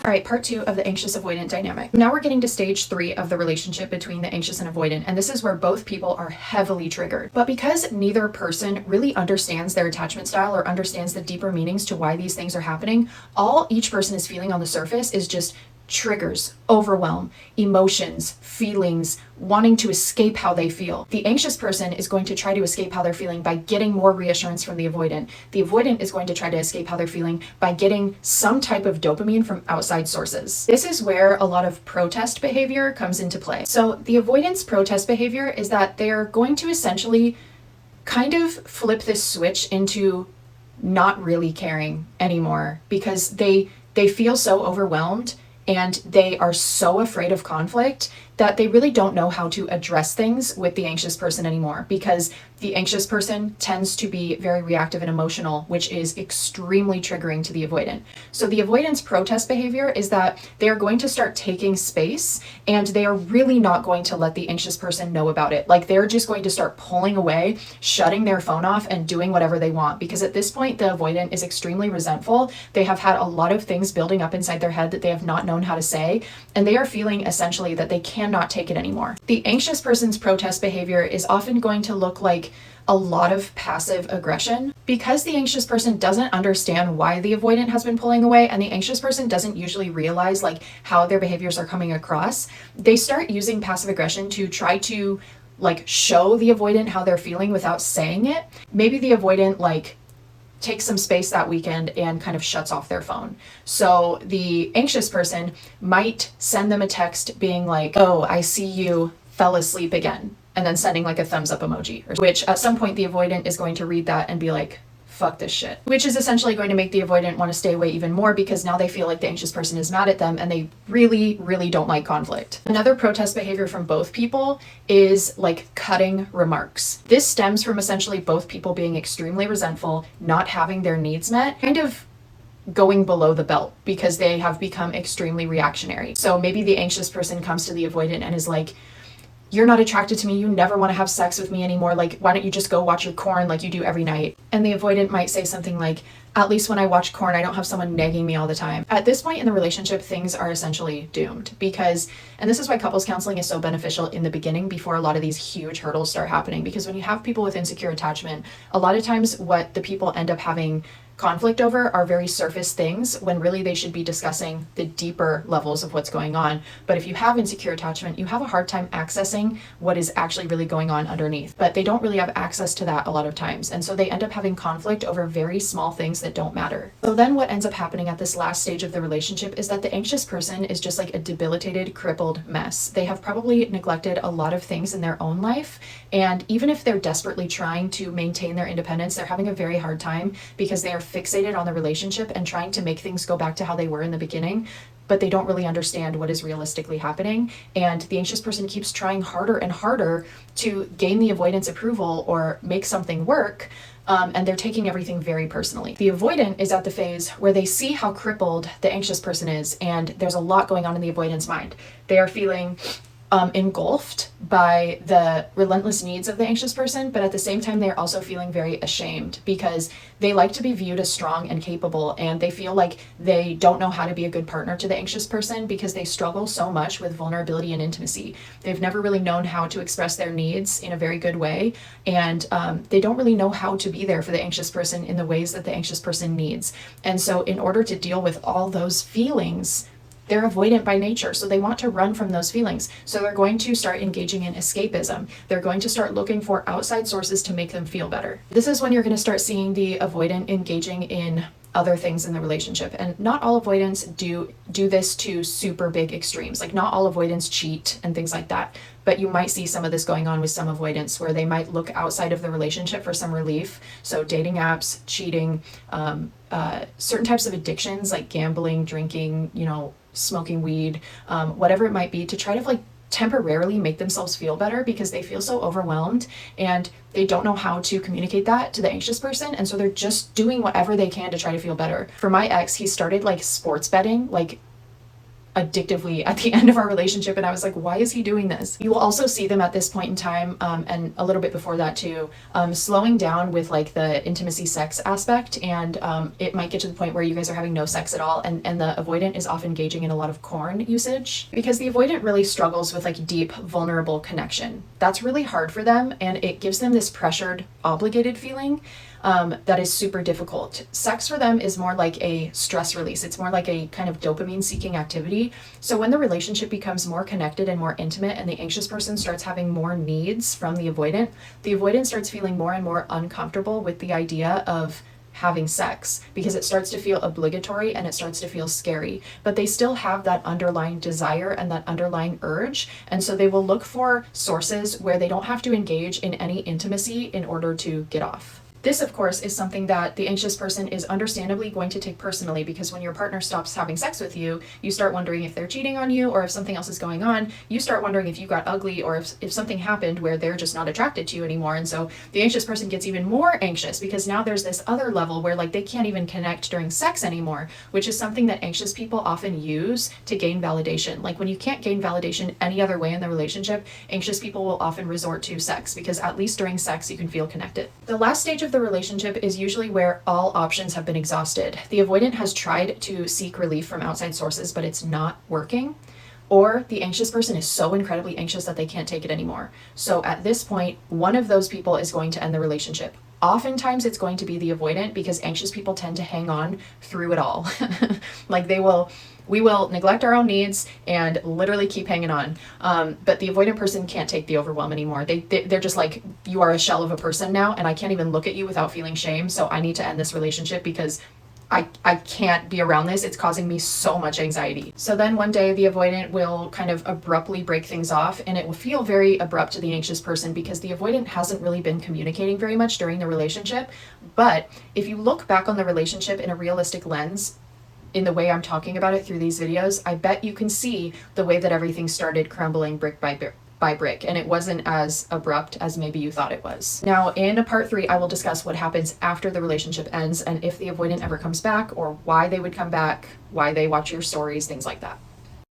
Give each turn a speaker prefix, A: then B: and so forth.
A: All right, part 2 of the anxious avoidant dynamic. Now we're getting to stage 3 of the relationship between the anxious and avoidant, and this is where both people are heavily triggered. But because neither person really understands their attachment style or understands the deeper meanings to why these things are happening, all each person is feeling on the surface is just triggers, overwhelm, emotions, feelings, wanting to escape how they feel. The anxious person is going to try to escape how they're feeling by getting more reassurance from the avoidant. The avoidant is going to try to escape how they're feeling by getting some type of dopamine from outside sources. This is where a lot of protest behavior comes into play. So the avoidance protest behavior is that they're going to essentially kind of flip this switch into not really caring anymore because they feel so overwhelmed and they are so afraid of conflict that they really don't know how to address things with the anxious person anymore, because the anxious person tends to be very reactive and emotional, which is extremely triggering to the avoidant. So the avoidance protest behavior is that they are going to start taking space and they are really not going to let the anxious person know about it. Like they're just going to start pulling away, shutting their phone off and doing whatever they want, because at this point the avoidant is extremely resentful. They have had a lot of things building up inside their head that they have not known how to say, and they are feeling essentially that they cannot take it anymore. The anxious person's protest behavior is often going to look like a lot of passive aggression because the anxious person doesn't understand why the avoidant has been pulling away, and the anxious person doesn't usually realize like how their behaviors are coming across. They start using passive aggression to try to like show the avoidant how they're feeling without saying it. Maybe the avoidant like takes some space that weekend and kind of shuts off their phone. So the anxious person might send them a text being like, "Oh, I see you fell asleep again," and then sending like a thumbs up emoji, which at some point the avoidant is going to read that and be like, "Fuck this shit," which is essentially going to make the avoidant want to stay away even more because now they feel like the anxious person is mad at them and they really, really don't like conflict. Another protest behavior from both people is like cutting remarks. This stems from essentially both people being extremely resentful, not having their needs met, kind of going below the belt because they have become extremely reactionary. So maybe the anxious person comes to the avoidant and is like, "You're not attracted to me, you never want to have sex with me anymore, like why don't you just go watch your porn like you do every night?" And the avoidant might say something like, "At least when I watch porn, I don't have someone nagging me all the time." At this point in the relationship, things are essentially doomed because, and this is why couples counseling is so beneficial in the beginning before a lot of these huge hurdles start happening, because when you have people with insecure attachment, a lot of times what the people end up having conflict over are very surface things when really they should be discussing the deeper levels of what's going on. But if you have insecure attachment, you have a hard time accessing what is actually really going on underneath. But they don't really have access to that a lot of times. And so they end up having conflict over very small things that don't matter. So then what ends up happening at this last stage of the relationship is that the anxious person is just like a debilitated, crippled mess. They have probably neglected a lot of things in their own life. And even if they're desperately trying to maintain their independence, they're having a very hard time because they are fixated on the relationship and trying to make things go back to how they were in the beginning, but they don't really understand what is realistically happening. And the anxious person keeps trying harder and harder to gain the avoidance approval or make something work. And they're taking everything very personally. The avoidant is at the phase where they see how crippled the anxious person is, and there's a lot going on in the avoidant's mind. They are feeling engulfed by the relentless needs of the anxious person, but at the same time they're also feeling very ashamed because they like to be viewed as strong and capable, and they feel like they don't know how to be a good partner to the anxious person because they struggle so much with vulnerability and intimacy. They've never really known how to express their needs in a very good way, and they don't really know how to be there for the anxious person in the ways that the anxious person needs. And so in order to deal with all those feelings, they're avoidant by nature, so they want to run from those feelings. So they're going to start engaging in escapism. They're going to start looking for outside sources to make them feel better. This is when you're going to start seeing the avoidant engaging in other things in the relationship. And not all avoidants do this to super big extremes. Like not all avoidants cheat and things like that. But you might see some of this going on with some avoidants where they might look outside of the relationship for some relief. So dating apps, cheating, certain types of addictions like gambling, drinking, smoking weed, whatever it might be, to try to like temporarily make themselves feel better because they feel so overwhelmed and they don't know how to communicate that to the anxious person. And so they're just doing whatever they can to try to feel better. For my ex, he started like sports betting, like addictively at the end of our relationship, and I was like, why is he doing this? You will also see them at this point in time, and a little bit before that too, slowing down with like the intimacy sex aspect, and it might get to the point where you guys are having no sex at all, and the avoidant is often engaging in a lot of porn usage, because the avoidant really struggles with like deep, vulnerable connection. That's really hard for them, and it gives them this pressured, obligated feeling that is super difficult. Sex for them is more like a stress release. It's more like a kind of dopamine seeking activity. So when the relationship becomes more connected and more intimate, and the anxious person starts having more needs from the avoidant starts feeling more and more uncomfortable with the idea of having sex, because it starts to feel obligatory and it starts to feel scary. But they still have that underlying desire and that underlying urge, and so they will look for sources where they don't have to engage in any intimacy in order to get off. This, of course, is something that the anxious person is understandably going to take personally, because when your partner stops having sex with you, you start wondering if they're cheating on you, or if something else is going on. You start wondering if you got ugly, or if something happened where they're just not attracted to you anymore. And so the anxious person gets even more anxious, because now there's this other level where like they can't even connect during sex anymore, which is something that anxious people often use to gain validation. Like when you can't gain validation any other way in the relationship, anxious people will often resort to sex, because at least during sex you can feel connected. The last stage of the relationship is usually where all options have been exhausted. The avoidant has tried to seek relief from outside sources, but it's not working. Or the anxious person is so incredibly anxious that they can't take it anymore. So at this point, one of those people is going to end the relationship. Oftentimes it's going to be the avoidant, because anxious people tend to hang on through it all. Like we will neglect our own needs and literally keep hanging on. But the avoidant person can't take the overwhelm anymore. They're just like, you are a shell of a person now, and I can't even look at you without feeling shame. So I need to end this relationship, because I can't be around this. It's causing me so much anxiety. So then one day the avoidant will kind of abruptly break things off, and it will feel very abrupt to the anxious person, because the avoidant hasn't really been communicating very much during the relationship. But if you look back on the relationship in a realistic lens, in the way I'm talking about it through these videos, I bet you can see the way that everything started crumbling brick by brick, and it wasn't as abrupt as maybe you thought it was. Now, in part 3, I will discuss what happens after the relationship ends, and if the avoidant ever comes back, or why they would come back, why they watch your stories, things like that.